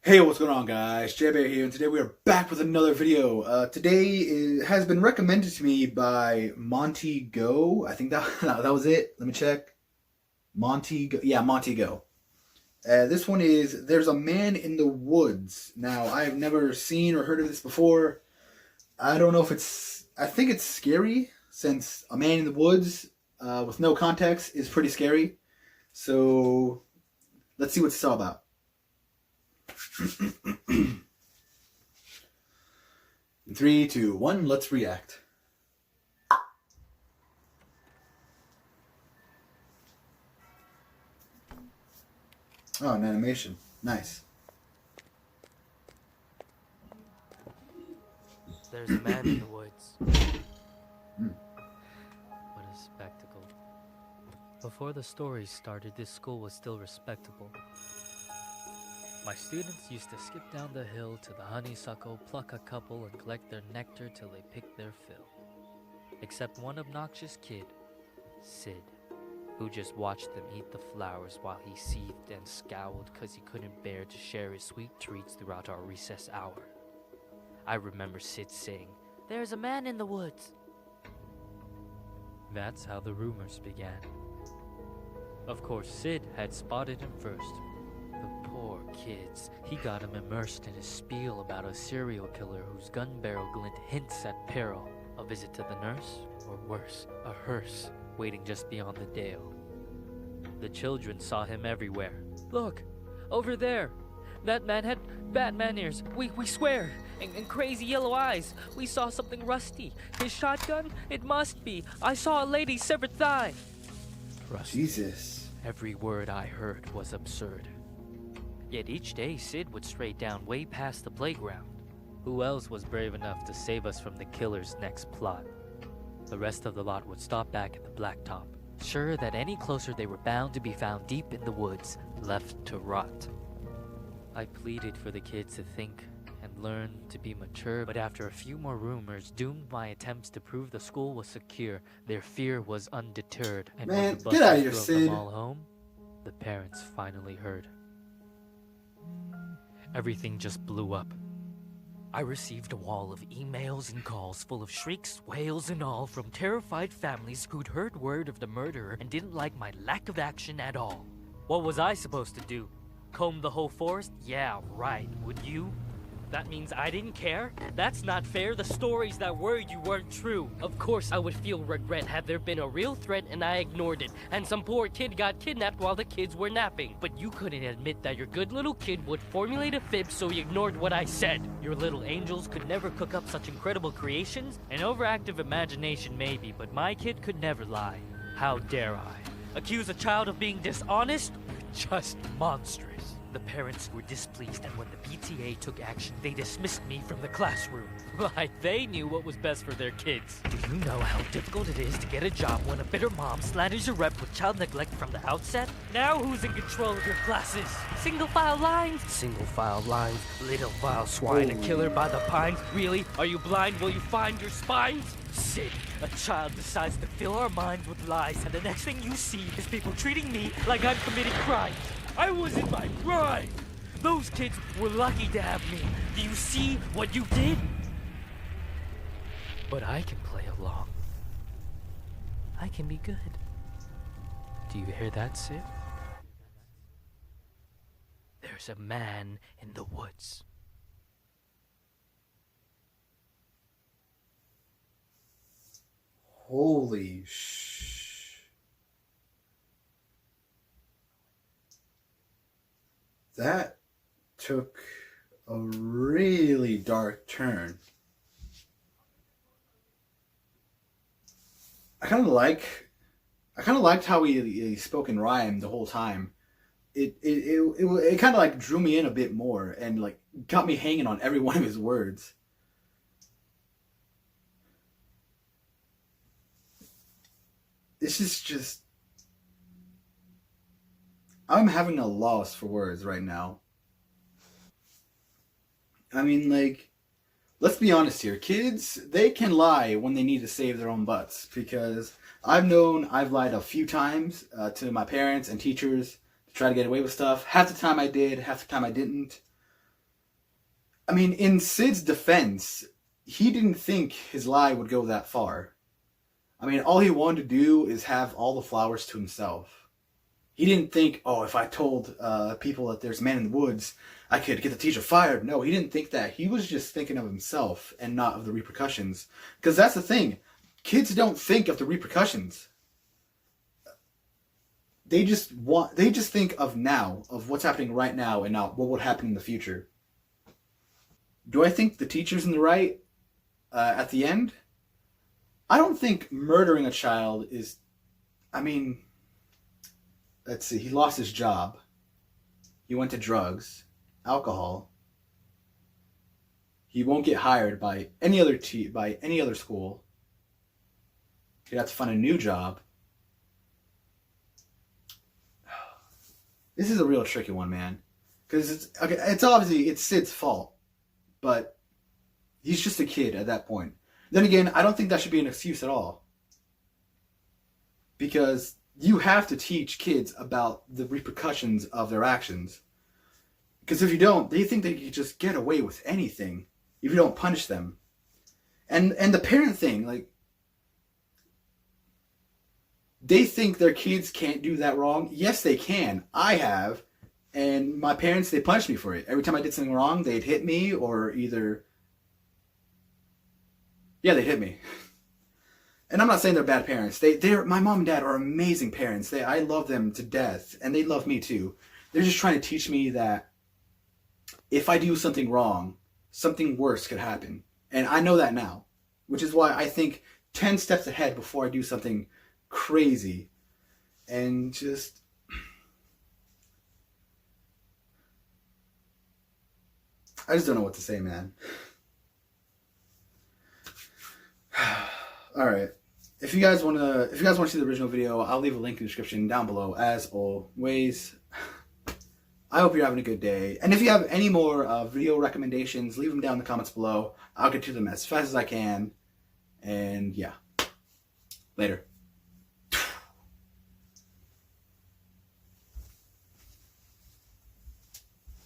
Hey, what's going on, guys? JBear here, and today we are back with another video. Has been recommended to me by Monty Go. I think that was it. Let me check. Monty Go. Yeah, Monty Go. This one is There's a Man in the Woods. Now, I've never seen or heard of this before. I don't know if it's... I think it's scary, since a man in the woods with no context is pretty scary. So, let's see what it's all about. 3, 2, 1, let's react. Oh, an animation. Nice. There's a man in the woods. Hmm. What a spectacle. Before the story started, this school was still respectable. My students used to skip down the hill to the honeysuckle, pluck a couple, and collect their nectar till they picked their fill. Except one obnoxious kid, Sid, who just watched them eat the flowers while he seethed and scowled because he couldn't bear to share his sweet treats throughout our recess hour. I remember Sid saying, "There's a man in the woods." That's how the rumors began. Of course, Sid had spotted him first. The poor kids. He got him immersed in his spiel about a serial killer whose gun barrel glint hints at peril. A visit to the nurse, or worse, a hearse waiting just beyond the dale. The children saw him everywhere. "Look, over there. That man had Batman ears. We swear. And crazy yellow eyes. We saw something rusty. His shotgun? It must be. I saw a lady's severed thigh." Rusty. Jesus. Every word I heard was absurd. Yet each day Sid would stray down way past the playground. Who else was brave enough to save us from the killer's next plot? The rest of the lot would stop back at the blacktop, sure that any closer they were bound to be found deep in the woods, left to rot. I pleaded for the kids to think and learn to be mature, but after a few more rumors doomed my attempts to prove the school was secure, their fear was undeterred. And Man, when the get out of buses here, drove Sid. them all home, the parents finally heard. Everything just blew up. I received a wall of emails and calls full of shrieks, wails, and all from terrified families who'd heard word of the murderer and didn't like my lack of action at all. What was I supposed to do? Comb the whole forest? Yeah, right. Would you? That means I didn't care? That's not fair. The stories that worried you weren't true. Of course I would feel regret had there been a real threat and I ignored it, and some poor kid got kidnapped while the kids were napping. But you couldn't admit that your good little kid would formulate a fib, so you ignored what I said. Your little angels could never cook up such incredible creations. An overactive imagination maybe, but my kid could never lie. How dare I? Accuse a child of being dishonest? Just monstrous. The parents were displeased, and when the PTA took action, they dismissed me from the classroom. Like they knew what was best for their kids. Do you know how difficult it is to get a job when a bitter mom slanders your rep with child neglect from the outset? Now who's in control of your classes? Single file lines? Single file lines. Little vile swine, a killer by the pines. Really? Are you blind? Will you find your spines? Sid, a child decides to fill our minds with lies, and the next thing you see is people treating me like I'm committing crimes. I was in my prime. Those kids were lucky to have me. Do you see what you did? But I can play along. I can be good. Do you hear that, Sid? There's a man in the woods. Holy sh... That took a really dark turn. I kind of liked how he spoke in rhyme the whole time. It kind of like drew me in a bit more and like got me hanging on every one of his words. This is just... I'm having a loss for words right now. I mean, like, let's be honest here. Kids, they can lie when they need to save their own butts. Because I've lied a few times to my parents and teachers to try to get away with stuff. Half the time I did, half the time I didn't. I mean, in Sid's defense, he didn't think his lie would go that far. I mean, all he wanted to do is have all the flowers to himself. He didn't think, oh, if I told people that there's a man in the woods, I could get the teacher fired. No, he didn't think that. He was just thinking of himself and not of the repercussions. Because that's the thing. Kids don't think of the repercussions. They just think of now, of what's happening right now and not what would happen in the future. Do I think the teacher's in the right at the end? I don't think murdering a child is... I mean, let's see. He lost his job. He went to drugs, alcohol. He won't get hired by any other school. He'd have to find a new job. This is a real tricky one, man. Because it's obviously Sid's fault. But he's just a kid at that point. Then again, I don't think that should be an excuse at all. Because you have to teach kids about the repercussions of their actions. Because if you don't, they think they can just get away with anything if you don't punish them. And the parent thing, like, they think their kids can't do that wrong. Yes, they can. I have. And my parents, they punished me for it. Every time I did something wrong, they'd hit me or either... Yeah, they'd hit me. And I'm not saying they're bad parents. My mom and dad are amazing parents. I love them to death. And they love me too. They're just trying to teach me that if I do something wrong, something worse could happen. And I know that now. Which is why I think 10 steps ahead before I do something crazy. And just... I just don't know what to say, man. All right. If you guys want to see the original video, I'll leave a link in the description down below as always. I hope you're having a good day. And if you have any more video recommendations, leave them down in the comments below. I'll get to them as fast as I can. And yeah. Later.